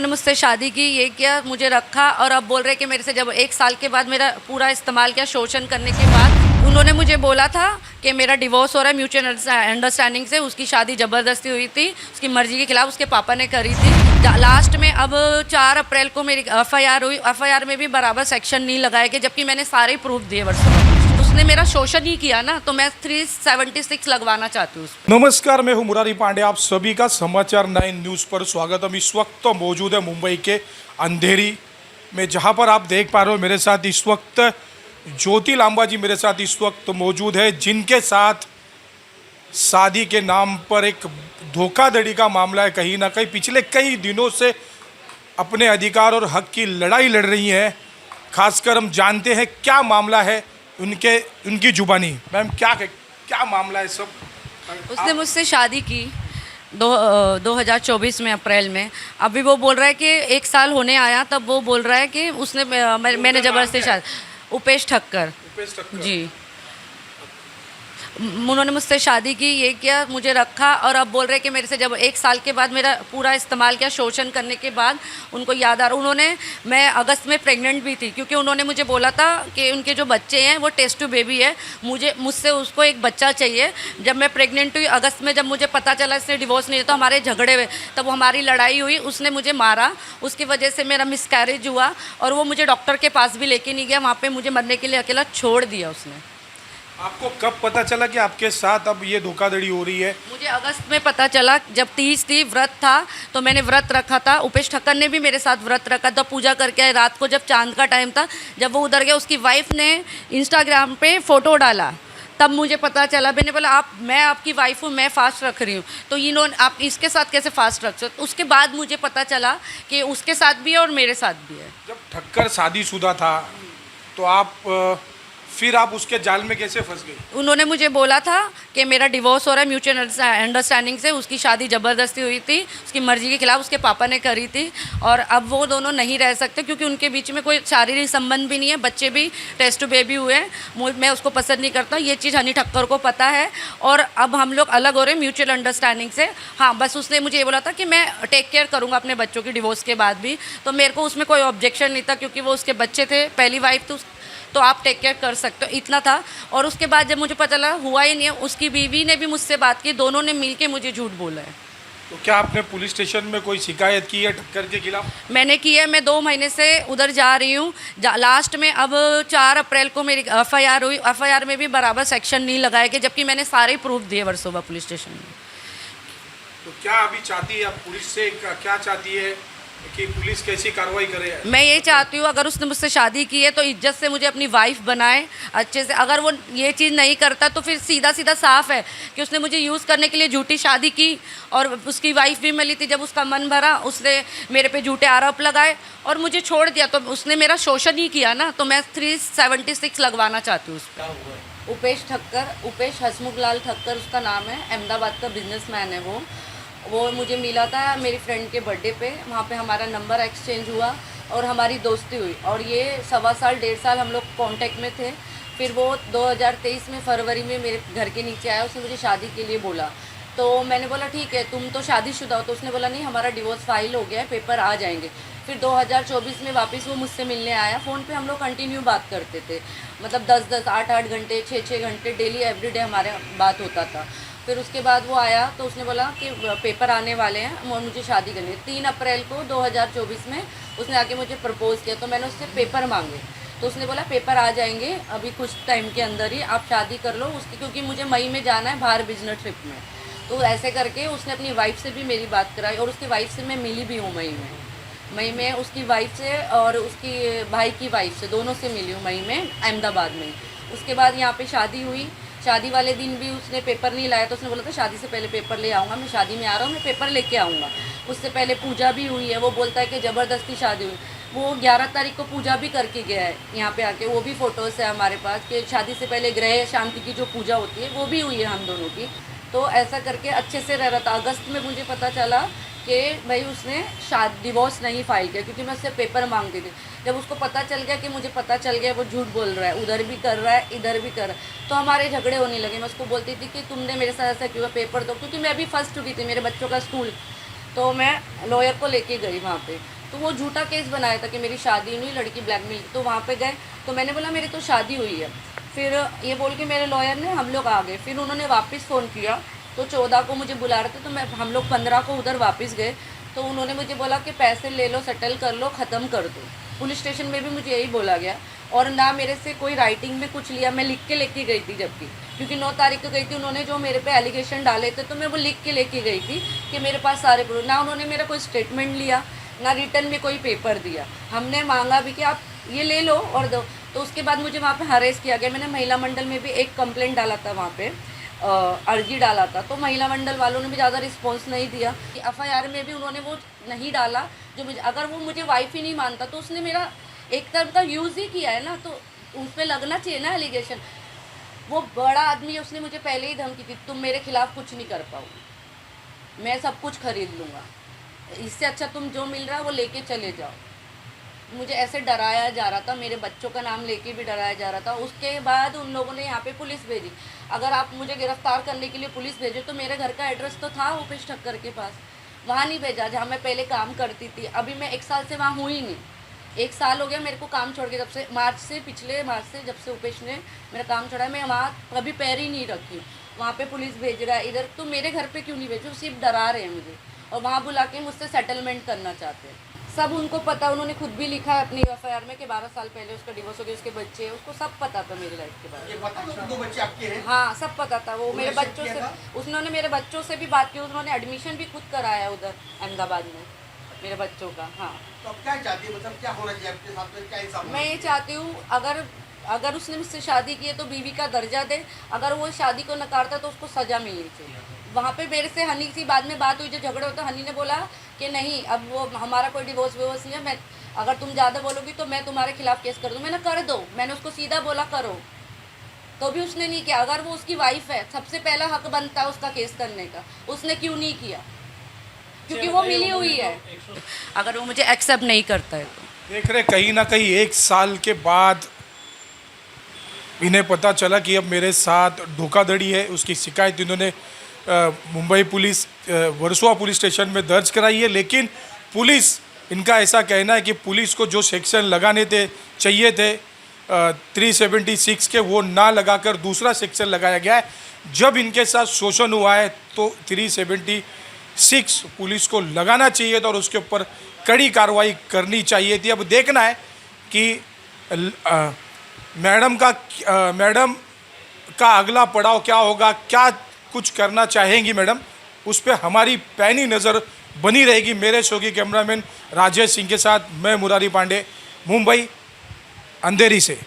उन्होंने मुझसे शादी की, ये किया, मुझे रखा और अब बोल रहे कि मेरे से जब 1 साल के बाद मेरा पूरा इस्तेमाल किया, शोषण करने के बाद उन्होंने मुझे बोला था कि मेरा डिवोर्स हो रहा है म्यूचुअल अंडरस्टैंडिंग से। उसकी शादी ज़बरदस्ती हुई थी, उसकी मर्ज़ी के खिलाफ उसके पापा ने करी थी। लास्ट में अब 4 अप्रैल को मेरी एफआईआर हुई। एफआईआर में भी बराबर सेक्शन नहीं लगाए गए, जबकि मैंने सारे प्रूफ दिए वर्षों में। उसने मेरा शोषण ही किया ना, तो मैं 376 लगवाना चाहती हूँ उस पर। नमस्कार, मैं हूं मुरारी पांडे। आप सभी का समाचार 9 न्यूज़ पर स्वागत। हम इस वक्त तो मौजूद है मुंबई के अंधेरी में, जहां पर आप देख पा रहे हो मेरे साथ इस वक्त ज्योति लांबा जी मेरे साथ इस वक्त मौजूद है, जिनके साथ शादी के नाम पर एक धोखाधड़ी का मामला है। कहीं ना कहीं पिछले कई दिनों से अपने अधिकार और हक की लड़ाई लड़ रही हैं। खासकर हम जानते हैं क्या मामला है उनकी जुबानी। मैम, क्या मामला है सब? उसने मुझसे शादी की 2024 में अप्रैल में। अभी वो बोल रहा है कि 1 साल होने आया, तब वो बोल रहा है कि उसने मैंने ज़बरदस्ती शादी। उपेश ठक्कर जी। उन्होंने मुझसे शादी की, ये किया, मुझे रखा और अब बोल रहे कि मेरे से जब 1 साल के बाद मेरा पूरा इस्तेमाल किया, शोषण करने के बाद उनको याद आ रहा। मैं अगस्त में प्रेग्नेंट भी थी, क्योंकि उन्होंने मुझे बोला था कि उनके जो बच्चे हैं वो टेस्ट ट्यूब बेबी है, मुझसे उसको एक बच्चा चाहिए। जब मैं प्रेग्नेंट हुई अगस्त में, जब मुझे पता चला इसने डिवोर्स नहीं दिया, तो हमारे झगड़े हुए, तब हमारी लड़ाई हुई, उसने मुझे मारा, उसकी वजह से मेरा मिसकैरेज हुआ और वो मुझे डॉक्टर के पास भी लेके नहीं गया, वहाँ पर मुझे मरने के लिए अकेला छोड़ दिया उसने। आपको कब पता चला कि आपके साथ अब ये धोखाधड़ी हो रही है? मुझे अगस्त में पता चला, जब 30 थी, व्रत था, तो मैंने व्रत रखा था। उपेश ठक्कर ने भी मेरे साथ व्रत रखा था, पूजा करके आए। रात को जब चांद का टाइम था, जब वो उधर गया, उसकी वाइफ ने इंस्टाग्राम पे फ़ोटो डाला, तब मुझे पता चला। मैंने बोला मैं आपकी वाइफ हूँ, मैं फ़ास्ट रख रही हूँ, तो इन्होंने आप इसके साथ कैसे फ़ास्ट रख सकते? उसके बाद मुझे पता चला कि उसके साथ भी है और मेरे साथ भी है। जब ठक्कर शादीशुदा था तो फिर आप उसके जाल में कैसे फंस गई? उन्होंने मुझे बोला था कि मेरा डिवोर्स हो रहा है म्यूचुअल अंडरस्टैंडिंग से। उसकी शादी ज़बरदस्ती हुई थी, उसकी मर्ज़ी के खिलाफ उसके पापा ने करी थी और अब वो दोनों नहीं रह सकते, क्योंकि उनके बीच में कोई शारीरिक संबंध भी नहीं है, बच्चे भी टेस्ट बेबी हुए हैं। मैं उसको पसंद नहीं करता, ये चीज़ हनी ठक्कर को पता है और अब हम लोग अलग हो रहे हैं म्यूचुअल अंडरस्टैंडिंग से। हाँ, बस उसने मुझे ये बोला था कि मैं टेक केयर करूँगा अपने बच्चों की डिवोर्स के बाद भी, तो मेरे को उसमें कोई ऑब्जेक्शन नहीं था, क्योंकि वो उसके बच्चे थे, पहली वाइफ तो आप टेक केयर कर सकते हो, इतना था। और उसके बाद जब मुझे पता चला हुआ ही नहीं है, उसकी बीवी ने भी मुझसे बात की, दोनों ने मिलके मुझे झूठ बोला है। तो क्या आपने पुलिस स्टेशन में कोई शिकायत की है ठक्कर के खिलाफ? मैंने की है, मैं 2 महीने से उधर जा रही हूँ। लास्ट में अब 4 अप्रैल को मेरी एफआईआर हुई। एफआईआर में भी बराबर सेक्शन नहीं लगाए गए, जबकि मैंने सारे प्रूफ दिए वर्सोवा पुलिस स्टेशन में। तो क्या अभी चाहती है आप पुलिस से, क्या चाहती है कि पुलिस कैसी कार्रवाई करे? मैं ये चाहती हूँ, अगर उसने मुझसे शादी की है तो इज्जत से मुझे अपनी वाइफ बनाए अच्छे से। अगर वो ये चीज़ नहीं करता तो फिर सीधा सीधा साफ है कि उसने मुझे यूज़ करने के लिए झूठी शादी की और उसकी वाइफ भी मिली थी। जब उसका मन भरा, उसने मेरे पे झूठे आरोप लगाए और मुझे छोड़ दिया, तो उसने मेरा शोषण ही किया ना, तो मैं 376 लगवाना चाहती हूँ उस पर। उपेश ठक्कर, उपेश हसमुख लाल ठक्कर उसका नाम है, अहमदाबाद का बिजनेसमैन है वो मुझे मिला था मेरी फ्रेंड के बर्थडे पे। वहाँ पे हमारा नंबर एक्सचेंज हुआ और हमारी दोस्ती हुई और ये 1.25 साल 1.5 साल हम लोग कांटेक्ट में थे। फिर वो 2023 में फरवरी में मेरे घर के नीचे आया, उसने मुझे शादी के लिए बोला, तो मैंने बोला ठीक है, तुम तो शादीशुदा हो। तो उसने बोला नहीं, हमारा डिवोर्स फाइल हो गया है, पेपर आ जाएंगे। फिर 2024 में वापस वो मुझसे मिलने आया। फ़ोन पे हम लोग कंटिन्यू बात करते थे, मतलब 10-10, 8-8 घंटे, 6-6 घंटे डेली एवरीडे हमारे बात होता था। फिर उसके बाद वो आया तो उसने बोला कि पेपर आने वाले हैं और मुझे शादी करनी है। 3 अप्रैल को 2024 में उसने आके मुझे प्रपोज़ किया, तो मैंने उससे पेपर मांगे, तो उसने बोला पेपर आ जाएंगे अभी कुछ टाइम के अंदर ही, आप शादी कर लो उसकी, क्योंकि मुझे मई में जाना है बाहर बिजनेस ट्रिप में। तो ऐसे करके उसने अपनी वाइफ से भी मेरी बात कराई और उसकी वाइफ से मैं मिली भी हूँ मई में उसकी वाइफ से और उसकी भाई की वाइफ से, दोनों से मिली हूँ मई में अहमदाबाद में। उसके बाद यहाँ पे शादी हुई। शादी वाले दिन भी उसने पेपर नहीं लाया, तो उसने बोला था शादी से पहले पेपर ले आऊँगा, मैं शादी में आ रहा हूँ, मैं पेपर लेके आऊँगा। उससे पहले पूजा भी हुई है, वो बोलता है कि ज़बरदस्ती शादी हुई। वो 11 तारीख को पूजा भी करके गया है यहाँ पे आके, वो भी फ़ोटोज़ है हमारे पास कि शादी से पहले ग्रह शांति की जो पूजा होती है वो भी हुई है हम दोनों की। तो ऐसा करके अच्छे से रह रहा था। अगस्त में मुझे पता चला कि भाई उसने डिवोर्स नहीं फाइल किया, क्योंकि मैं उससे पेपर मांगती थी। जब उसको पता चल गया कि मुझे पता चल गया वो झूठ बोल रहा है, उधर भी कर रहा है इधर भी कर रहा है, तो हमारे झगड़े होने लगे। मैं उसको बोलती थी कि तुमने मेरे साथ ऐसा क्यों, पेपर दो, क्योंकि मैं भी फंस चुकी थी, मेरे बच्चों का स्कूल तो मैं लॉयर को लेके गई वहाँ पे, तो वो झूठा केस बनाया था कि मेरी शादी नहीं हुई, लड़की ब्लैकमेल। तो वहाँ पे गए तो मैंने बोला मेरी तो शादी हुई है। फिर ये बोल के मेरे लॉयर ने, हम लोग आ गए। फिर उन्होंने वापस फ़ोन किया, तो 14 को मुझे बुला रहे थे, तो हम लोग 15 को उधर वापस गए। तो उन्होंने मुझे बोला कि पैसे ले लो, सेटल कर लो, ख़त्म कर दो। पुलिस स्टेशन में भी मुझे यही बोला गया, और ना मेरे से कोई राइटिंग में कुछ लिया। मैं लिख के लेके गई थी, जबकि क्योंकि 9 तारीख को गई थी, उन्होंने जो मेरे पे एलिगेशन डाले थे तो मैं वो लिख के लेके गई थी कि मेरे पास सारे प्रूफ। ना उन्होंने मेरा कोई स्टेटमेंट लिया, ना रिटर्न में कोई पेपर दिया। हमने मांगा भी कि आप ये ले लो और दो। तो उसके बाद मुझे वहाँ पे हरेस किया गया। मैंने महिला मंडल में भी एक कंप्लेंट डाला था, वहाँ पे अर्जी डाला था, तो महिला मंडल वालों ने भी ज़्यादा रिस्पॉन्स नहीं दिया। FIR में भी उन्होंने वो नहीं डाला जो मुझे, अगर वो मुझे वाइफ ही नहीं मानता तो उसने मेरा एक तरफ का यूज़ ही किया है ना, तो उस पर लगना चाहिए ना एलिगेशन। वो बड़ा आदमी है, उसने मुझे पहले ही धमकी दी, तुम मेरे खिलाफ कुछ नहीं कर पाओगे, मैं सब कुछ खरीद लूँगा, इससे अच्छा तुम जो मिल रहा है वो लेके चले जाओ। मुझे ऐसे डराया जा रहा था, मेरे बच्चों का नाम लेके भी डराया जा रहा था। उसके बाद उन लोगों ने यहाँ पे पुलिस भेजी। अगर आप मुझे गिरफ्तार करने के लिए पुलिस भेजे तो मेरे घर का एड्रेस तो था उपेश ठक्कर के पास, वहाँ नहीं भेजा जहाँ मैं पहले काम करती थी। अभी मैं 1 साल से वहाँ हुई ही नहीं, 1 साल हो गया मेरे को काम छोड़ के, जब से पिछले मार्च से जब से उपेश ने मेरा काम छोड़ा है, मैं वहाँ कभी पैर ही नहीं रखी हूँ। वहाँ पे पुलिस भेज रहा है इधर, तो मेरे घर पे क्यों नहीं भेजो? सिर्फ डरा रहे हैं मुझे, और वहाँ बुला के मुझसे सेटलमेंट करना चाहते हैं। सब उनको पता, उन्होंने खुद भी लिखा है अपनी FIR में कि 12 साल पहले उसका डिवोर्स हो गया, उसके बच्चे हैं, उसको सब पता था मेरी लाइफ के बारे में। ये पता है 2 बच्चे आपके हैं? हाँ, सब पता था। वो मेरे उन्होंने बच्चों किया से, था? उन्होंने मेरे बच्चों से भी बात की, उन्होंने एडमिशन भी खुद कराया उधर अहमदाबाद में मेरे बच्चों का। हाँ, तो आप क्या चाहती है, मतलब क्या होना चाहिए आपके साथ में, क्या इंसाफ होना मैं ये चाहती हूँ, अगर उसने मुझसे शादी की है तो बीवी का दर्जा दे, अगर वो शादी को नकारता तो उसको सज़ा मिलनी चाहिए। वहाँ पे मेरे से हनी से बाद में बात हुई, जो झगड़े होता, हनी ने बोला कि नहीं, अब वो हमारा कोई डिवोर्स विवोर्स नहीं है, मैं अगर तुम ज़्यादा बोलोगी तो मैं तुम्हारे खिलाफ केस कर दूँ। मैंने कर दो, मैंने उसको सीधा बोला करो, तो भी उसने नहीं किया। अगर वो उसकी वाइफ है, सबसे पहला हक बनता है उसका केस करने का, उसने क्यों नहीं किया? क्योंकि वो मिली हुई है। अगर वो मुझे एक्सेप्ट नहीं करता है तो देख रहे कहीं ना कहीं 1 साल के बाद इन्हें पता चला कि अब मेरे साथ धोखाधड़ी है। उसकी शिकायत इन्होंने Mumbai police Versova police station में दर्ज कराई है, लेकिन पुलिस, इनका ऐसा कहना है कि पुलिस को जो सेक्शन लगाने चाहिए थे 376 के, वो ना लगाकर दूसरा सेक्शन लगाया गया है। जब इनके साथ शोषण हुआ है तो 376 पुलिस को लगाना चाहिए था और उसके ऊपर कड़ी कार्रवाई करनी चाहिए थी। अब देखना है कि मैडम का अगला पड़ाव क्या होगा, क्या कुछ करना चाहेंगी मैडम, उस पर हमारी पैनी नज़र बनी रहेगी। मेरे शो की कैमरामैन राजेश सिंह के साथ मैं मुरारी पांडे, मुंबई अंधेरी से।